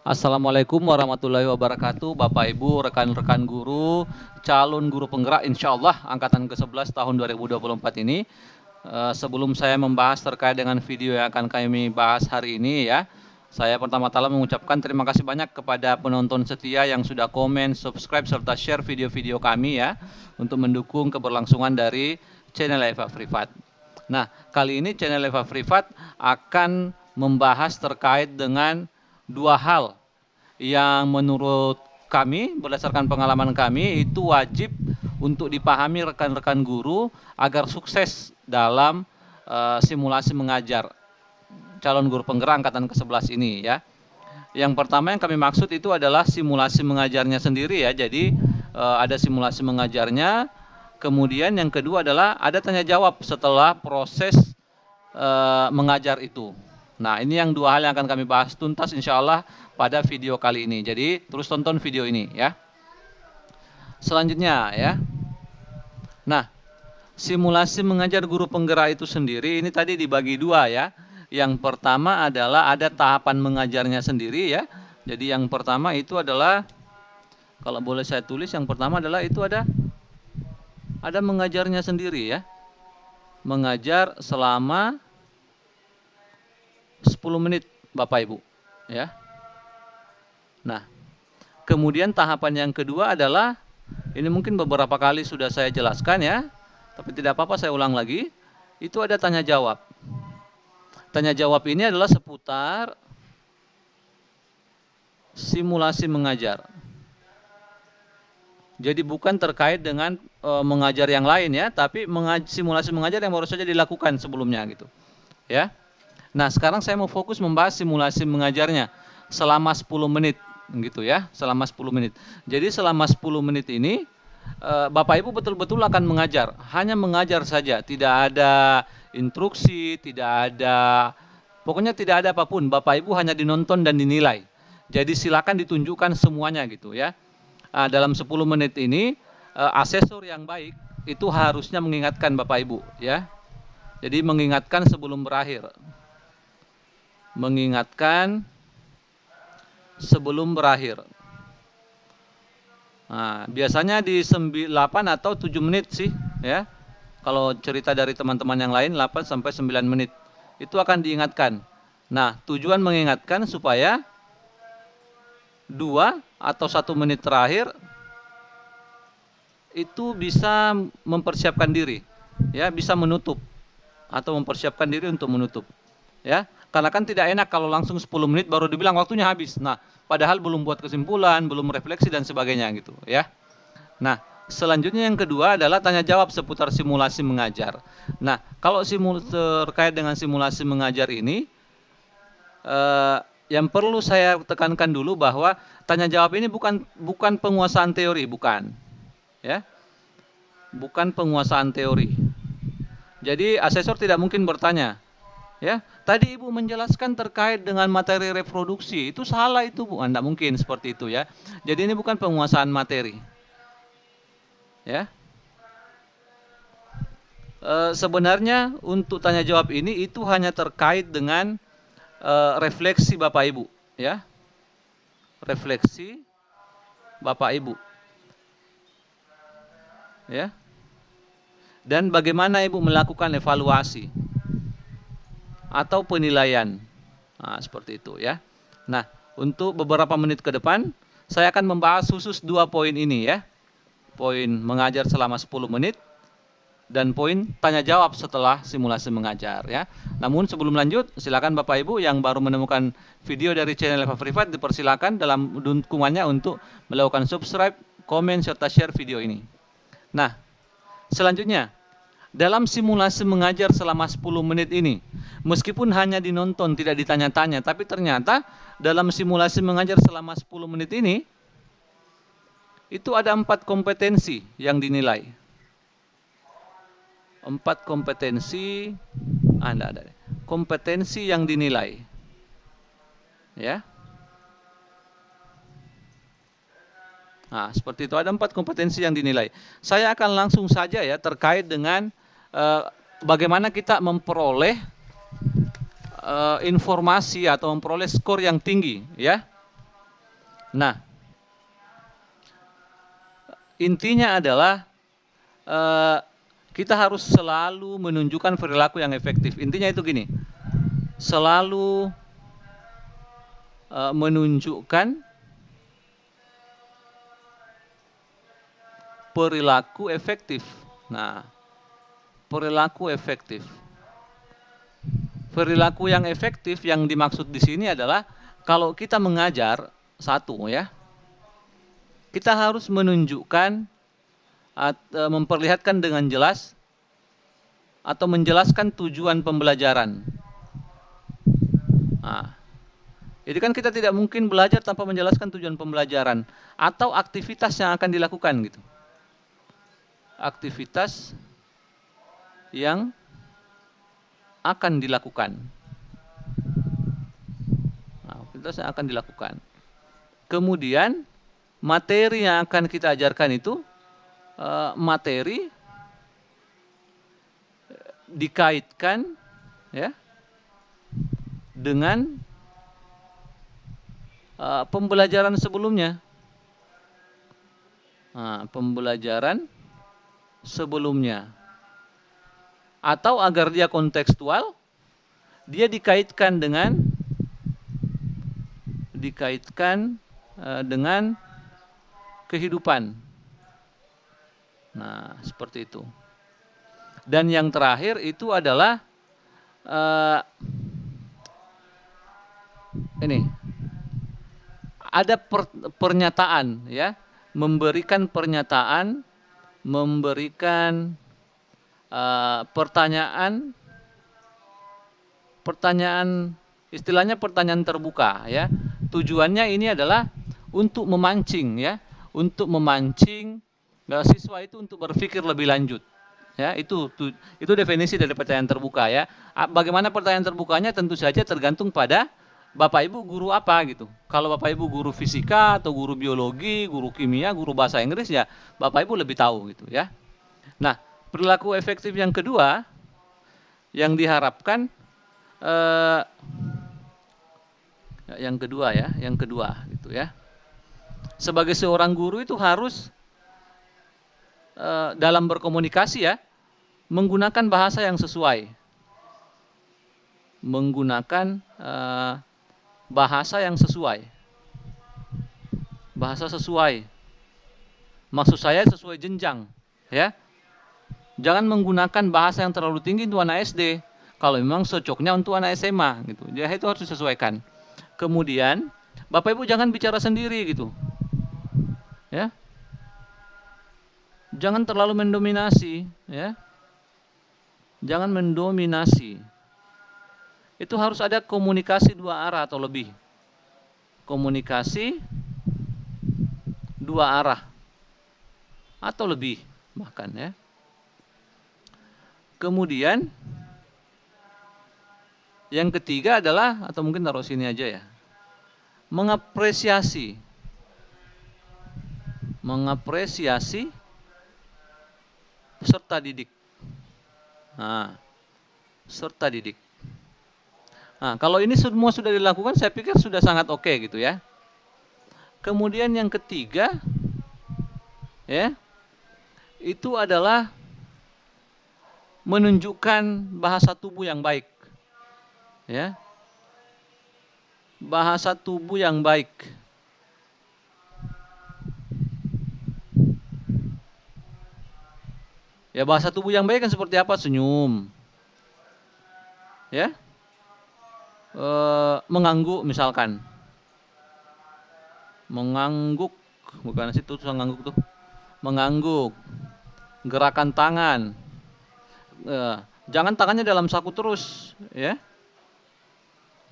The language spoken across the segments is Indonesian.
Assalamualaikum warahmatullahi wabarakatuh, Bapak Ibu, rekan-rekan guru, calon guru penggerak insya Allah angkatan ke-11 tahun 2024 ini. Sebelum saya membahas terkait dengan video yang akan kami bahas hari ini ya, saya pertama-tama mengucapkan terima kasih banyak kepada penonton setia yang sudah komen, subscribe, serta share video-video kami ya, untuk mendukung keberlangsungan dari channel Eva Privat. Nah, kali ini channel Eva Privat akan membahas terkait dengan dua hal yang menurut kami berdasarkan pengalaman kami itu wajib untuk dipahami rekan-rekan guru agar sukses dalam simulasi mengajar calon guru penggerak angkatan ke-11 ini ya. Yang pertama yang kami maksud itu adalah simulasi mengajarnya sendiri ya. Jadi ada simulasi mengajarnya. Kemudian yang kedua adalah ada tanya jawab setelah proses mengajar itu. Nah, ini yang dua hal yang akan kami bahas tuntas insya Allah pada video kali ini. Jadi, terus tonton video ini ya. Selanjutnya ya. Nah, simulasi mengajar guru penggerak itu sendiri ini tadi dibagi dua ya. Yang pertama adalah ada tahapan mengajarnya sendiri ya. Jadi yang pertama itu adalah, kalau boleh saya tulis, yang pertama adalah itu ada mengajarnya sendiri ya. Mengajar selama 10 menit Bapak Ibu ya. Nah, kemudian tahapan yang kedua adalah, ini mungkin beberapa kali sudah saya jelaskan ya, tapi tidak apa-apa saya ulang lagi. Itu ada tanya jawab. Tanya jawab ini adalah seputar simulasi mengajar. Jadi bukan terkait dengan mengajar yang lain ya, tapi simulasi mengajar yang baru saja dilakukan sebelumnya gitu. Ya. Nah, sekarang saya mau fokus membahas simulasi mengajarnya selama 10 menit gitu ya, selama 10 menit. Jadi selama 10 menit ini Bapak Ibu betul-betul akan mengajar, hanya mengajar saja, tidak ada instruksi, tidak ada, pokoknya tidak ada apapun. Bapak Ibu hanya dinonton dan dinilai. Jadi silakan ditunjukkan semuanya gitu ya. Dalam 10 menit ini asesor yang baik itu harusnya mengingatkan Bapak Ibu ya. Jadi mengingatkan sebelum berakhir. Mengingatkan sebelum berakhir. Nah, biasanya di 8 atau 7 menit sih ya. Kalau cerita dari teman-teman yang lain 8 sampai 9 menit. Itu akan diingatkan. Nah, tujuan mengingatkan supaya 2 atau 1 menit terakhir itu bisa mempersiapkan diri ya, bisa menutup atau mempersiapkan diri untuk menutup ya. Karena kan tidak enak kalau langsung 10 menit baru dibilang waktunya habis. Nah, padahal belum buat kesimpulan, belum refleksi dan sebagainya gitu ya. Nah, selanjutnya yang kedua adalah tanya jawab seputar simulasi mengajar. Nah, kalau terkait dengan simulasi mengajar ini, yang perlu saya tekankan dulu bahwa tanya jawab ini bukan penguasaan teori, bukan. Ya. Bukan penguasaan teori. Jadi asesor tidak mungkin bertanya, ya, tadi Ibu menjelaskan terkait dengan materi reproduksi, itu salah itu Bu, tidak mungkin seperti itu ya. Jadi ini bukan penguasaan materi. Ya. Sebenarnya untuk tanya jawab ini itu hanya terkait dengan refleksi Bapak Ibu, ya. Refleksi Bapak Ibu. Ya. Dan bagaimana Ibu melakukan evaluasi atau penilaian. Nah, seperti itu ya. Nah, untuk beberapa menit ke depan saya akan membahas khusus 2 poin ini ya. Poin mengajar selama 10 menit dan poin tanya jawab setelah simulasi mengajar ya. Namun sebelum lanjut, silakan Bapak Ibu yang baru menemukan video dari channel Eva Privat dipersilakan dalam dukungannya untuk melakukan subscribe, komen serta share video ini. Nah, selanjutnya, dalam simulasi mengajar selama 10 menit ini, meskipun hanya dinonton tidak ditanya-tanya, tapi ternyata dalam simulasi mengajar selama 10 menit ini itu ada 4 kompetensi yang dinilai. 4 kompetensi, kompetensi yang dinilai. Ya. Nah, seperti itu, ada 4 kompetensi yang dinilai. Saya akan langsung saja ya terkait dengan bagaimana kita memperoleh informasi atau memperoleh skor yang tinggi ya. Nah, intinya adalah kita harus selalu menunjukkan perilaku yang efektif. Intinya itu gini, selalu menunjukkan perilaku efektif. Nah, perilaku efektif. Perilaku yang efektif yang dimaksud di sini adalah kalau kita mengajar satu ya, kita harus menunjukkan memperlihatkan dengan jelas atau menjelaskan tujuan pembelajaran. Nah, jadi kan kita tidak mungkin belajar tanpa menjelaskan tujuan pembelajaran atau aktivitas yang akan dilakukan gitu. Aktivitas yang akan dilakukan. Nah, aktivitas yang akan dilakukan. Kemudian materi yang akan kita ajarkan itu materi dikaitkan ya dengan pembelajaran sebelumnya. Nah, pembelajaran sebelumnya. Atau agar dia kontekstual, dia dikaitkan dengan kehidupan. Nah, seperti itu. Dan yang terakhir itu adalah ini ada pernyataan ya, memberikan pernyataan, memberikan pertanyaan istilahnya pertanyaan terbuka ya. Tujuannya ini adalah untuk memancing ya, untuk memancing siswa itu untuk berpikir lebih lanjut. Ya, itu definisi dari pertanyaan terbuka ya. Bagaimana pertanyaan terbukanya tentu saja tergantung pada Bapak Ibu guru apa gitu. Kalau Bapak Ibu guru fisika atau guru biologi, guru kimia, guru bahasa Inggris ya Bapak Ibu lebih tahu gitu ya. Nah, perilaku efektif yang kedua yang diharapkan yang kedua gitu ya. Sebagai seorang guru itu harus dalam berkomunikasi ya menggunakan bahasa yang sesuai. Menggunakan bahasa yang sesuai. Bahasa sesuai. Maksud saya sesuai jenjang, ya. Jangan menggunakan bahasa yang terlalu tinggi untuk anak SD. Kalau memang cocoknya untuk anak SMA gitu. Jadi itu harus disesuaikan. Kemudian, Bapak Ibu jangan bicara sendiri gitu. Ya. Jangan terlalu mendominasi, ya. Jangan mendominasi. Itu harus ada komunikasi dua arah atau lebih. Komunikasi dua arah atau lebih bahkan ya. Kemudian yang ketiga adalah, atau mungkin taruh sini aja ya, mengapresiasi peserta didik. Nah, peserta didik. Nah, kalau ini semua sudah dilakukan, saya pikir sudah sangat oke gitu ya. Kemudian yang ketiga, ya, itu adalah menunjukkan bahasa tubuh yang baik, ya, bahasa tubuh yang baik. Ya, bahasa tubuh yang baik kan seperti apa? Senyum, ya, mengangguk misalkan, mengangguk, bukan situ tuh mengangguk tuh, mengangguk, gerakan tangan, jangan tangannya dalam saku terus, ya,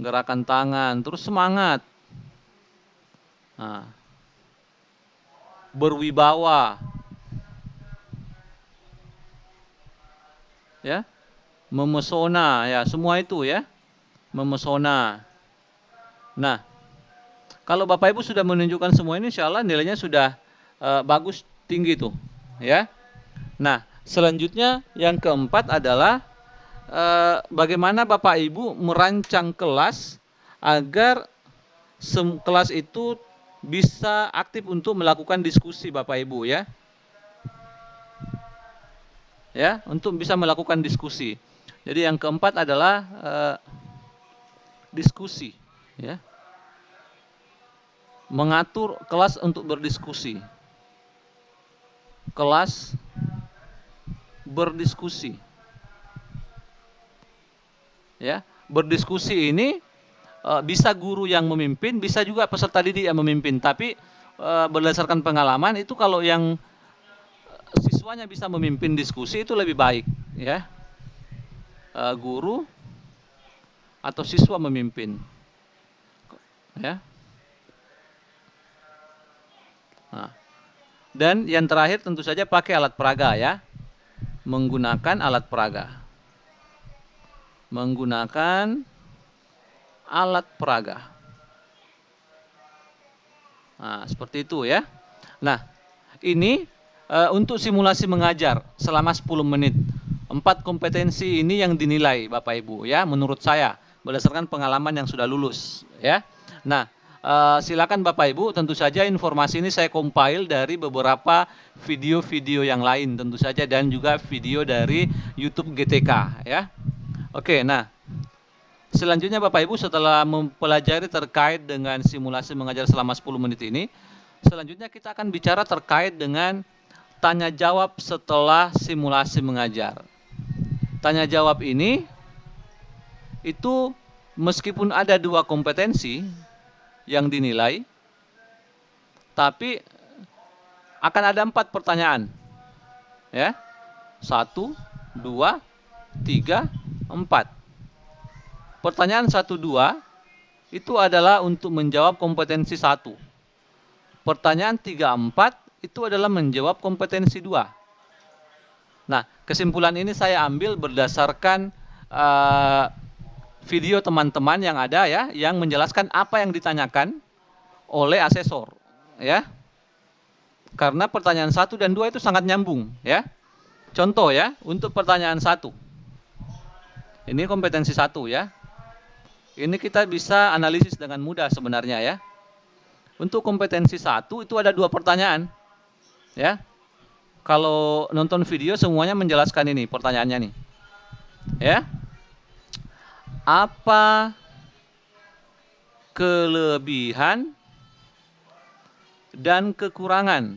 gerakan tangan, terus semangat, nah, berwibawa, ya, memesona, ya, semua itu ya, memesona. Nah, kalau Bapak Ibu sudah menunjukkan semua ini, insya Allah nilainya sudah bagus, tinggi tuh, ya. Nah, selanjutnya yang keempat adalah bagaimana Bapak Ibu merancang kelas agar kelas itu bisa aktif untuk melakukan diskusi Bapak Ibu ya. Ya, untuk bisa melakukan diskusi. Jadi yang keempat adalah diskusi ya. Mengatur kelas untuk berdiskusi. Kelas berdiskusi. Ya, berdiskusi ini bisa guru yang memimpin, bisa juga peserta didik yang memimpin. Tapi berdasarkan pengalaman itu kalau yang siswanya bisa memimpin diskusi itu lebih baik, ya. Guru atau siswa memimpin, ya. Nah, dan yang terakhir tentu saja pakai alat peraga ya, menggunakan alat peraga, menggunakan alat peraga. Nah, seperti itu ya. Nah, ini untuk simulasi mengajar selama 10 menit. 4 kompetensi ini yang dinilai Bapak Ibu ya, menurut saya berdasarkan pengalaman yang sudah lulus ya. Nah, silakan Bapak Ibu, tentu saja informasi ini saya compile dari beberapa video-video yang lain tentu saja, dan juga video dari YouTube GTK ya. Oke, nah selanjutnya Bapak Ibu, setelah mempelajari terkait dengan simulasi mengajar selama 10 menit ini, selanjutnya kita akan bicara terkait dengan tanya jawab setelah simulasi mengajar. Tanya jawab ini itu meskipun ada 2 kompetensi yang dinilai, tapi akan ada 4 pertanyaan. Ya. 1, 2, 3, 4. Pertanyaan 1, 2 itu adalah untuk menjawab kompetensi 1. Pertanyaan 3, 4 itu adalah menjawab kompetensi 2. Nah, kesimpulan ini saya ambil berdasarkan video teman-teman yang ada ya, yang menjelaskan apa yang ditanyakan oleh asesor ya. Karena pertanyaan 1 dan 2 itu sangat nyambung ya. Contoh ya, untuk pertanyaan 1. Ini kompetensi 1 ya. Ini kita bisa analisis dengan mudah sebenarnya ya. Untuk kompetensi 1 itu ada 2 pertanyaan. Ya. Kalau nonton video semuanya menjelaskan ini pertanyaannya nih. Ya. Apa kelebihan dan kekurangan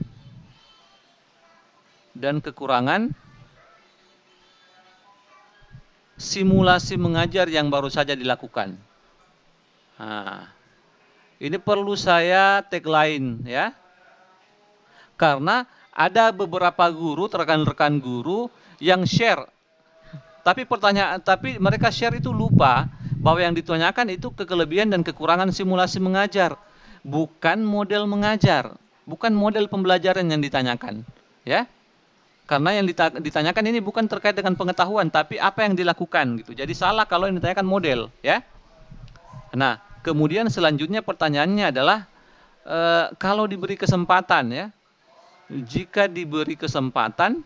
simulasi mengajar yang baru saja dilakukan? Nah, ini perlu saya tagline ya. Karena ada beberapa guru, rekan-rekan guru yang share. Tapi mereka share itu lupa bahwa yang ditanyakan itu kelebihan dan kekurangan simulasi mengajar, bukan model mengajar, bukan model pembelajaran yang ditanyakan, ya. Karena yang ditanyakan ini bukan terkait dengan pengetahuan, tapi apa yang dilakukan gitu. Jadi salah kalau yang ditanyakan model, ya. Nah, kemudian selanjutnya pertanyaannya adalah kalau diberi kesempatan ya, jika diberi kesempatan,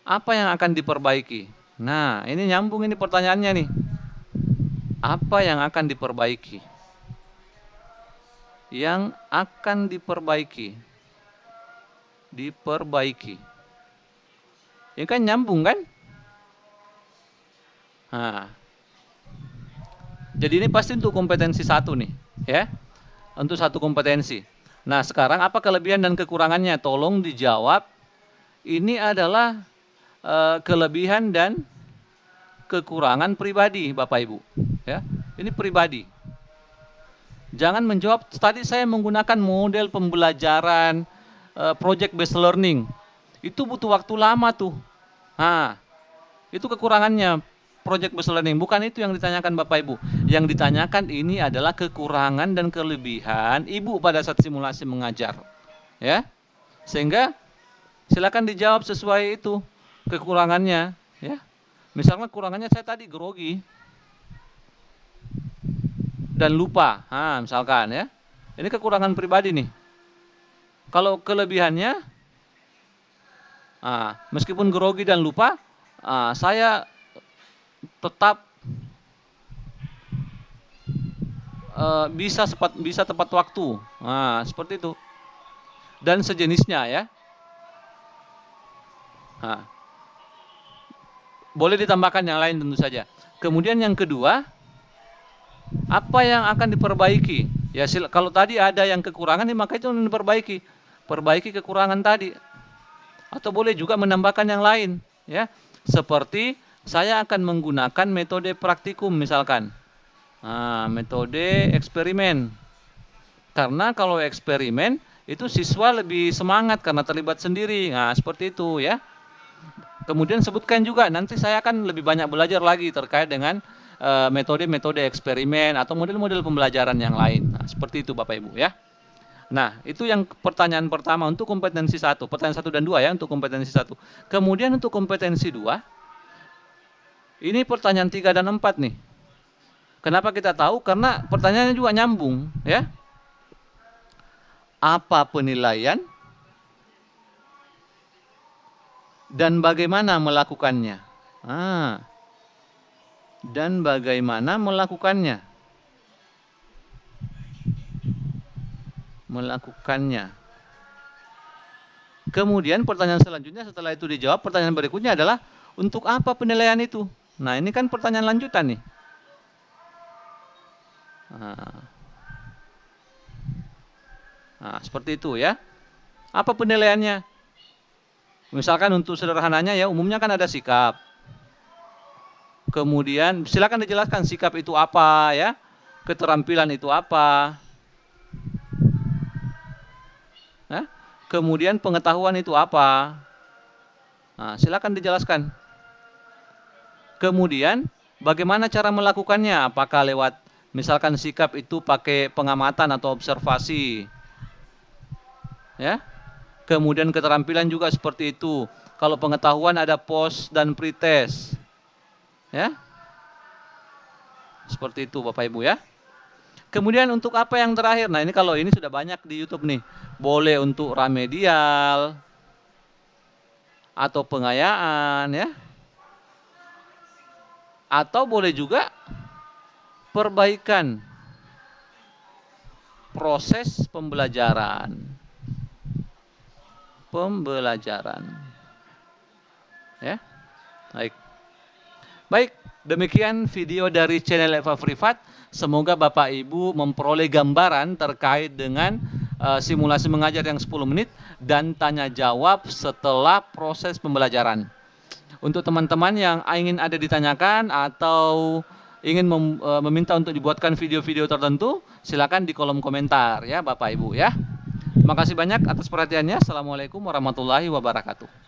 apa yang akan diperbaiki? Nah, ini nyambung ini pertanyaannya nih. Apa yang akan diperbaiki? Yang akan diperbaiki. Ini kan nyambung kan? Nah, jadi ini pasti untuk kompetensi 1 nih, ya. Untuk 1 kompetensi. Nah, sekarang apa kelebihan dan kekurangannya? Tolong dijawab. Ini adalah kelebihan dan kekurangan pribadi Bapak Ibu, ya. Ini pribadi. Jangan menjawab tadi saya menggunakan model pembelajaran project based learning. Itu butuh waktu lama tuh. Nah, itu kekurangannya project based learning. Bukan itu yang ditanyakan Bapak Ibu. Yang ditanyakan ini adalah kekurangan dan kelebihan Ibu pada saat simulasi mengajar. Ya. Sehingga silakan dijawab sesuai itu kekurangannya, ya. Misalnya kekurangannya saya tadi grogi dan lupa. Nah, misalkan ya. Ini kekurangan pribadi nih. Kalau kelebihannya, meskipun grogi dan lupa, saya tetap bisa tepat waktu. Nah, seperti itu. Dan sejenisnya ya. Nah, boleh ditambahkan yang lain tentu saja. Kemudian yang kedua, apa yang akan diperbaiki? Ya, kalau tadi ada yang kekurangan, maka itu diperbaiki. Perbaiki kekurangan tadi. Atau boleh juga menambahkan yang lain, ya. Seperti saya akan menggunakan metode praktikum misalkan. Nah, metode eksperimen. Karena kalau eksperimen itu siswa lebih semangat karena terlibat sendiri. Nah, seperti itu ya. Kemudian sebutkan juga nanti saya akan lebih banyak belajar lagi terkait dengan metode-metode eksperimen atau model-model pembelajaran yang lain. Nah, seperti itu Bapak Ibu ya. Nah, itu yang pertanyaan pertama untuk kompetensi 1. Pertanyaan 1 dan 2 ya untuk kompetensi 1. Kemudian untuk kompetensi 2, ini pertanyaan 3 dan 4 nih. Kenapa kita tahu? Karena pertanyaannya juga nyambung ya. Apa penilaian dan bagaimana melakukannya? Dan bagaimana melakukannya? Kemudian pertanyaan selanjutnya setelah itu dijawab, pertanyaan berikutnya adalah untuk apa penilaian itu? Nah, ini kan pertanyaan lanjutan nih. Nah, seperti itu ya. Apa penilaiannya? Misalkan untuk sederhananya ya, umumnya kan ada sikap. Kemudian silakan dijelaskan sikap itu apa ya, keterampilan itu apa. Nah, kemudian pengetahuan itu apa. Nah, silakan dijelaskan. Kemudian bagaimana cara melakukannya? Apakah lewat misalkan sikap itu pakai pengamatan atau observasi. Ya. Kemudian keterampilan juga seperti itu. Kalau pengetahuan ada post dan pretest. Ya. Seperti itu Bapak Ibu ya. Kemudian untuk apa yang terakhir? Nah, ini kalau ini sudah banyak di YouTube nih. Boleh untuk remedial atau pengayaan ya. Atau boleh juga perbaikan proses pembelajaran. Ya. Baik, demikian video dari channel Eva Privat. Semoga Bapak Ibu memperoleh gambaran terkait dengan simulasi mengajar yang 10 menit dan tanya jawab setelah proses pembelajaran. Untuk teman-teman yang ingin ada ditanyakan atau ingin meminta untuk dibuatkan video-video tertentu, silakan di kolom komentar ya Bapak Ibu ya. Terima kasih banyak atas perhatiannya. Assalamualaikum warahmatullahi wabarakatuh.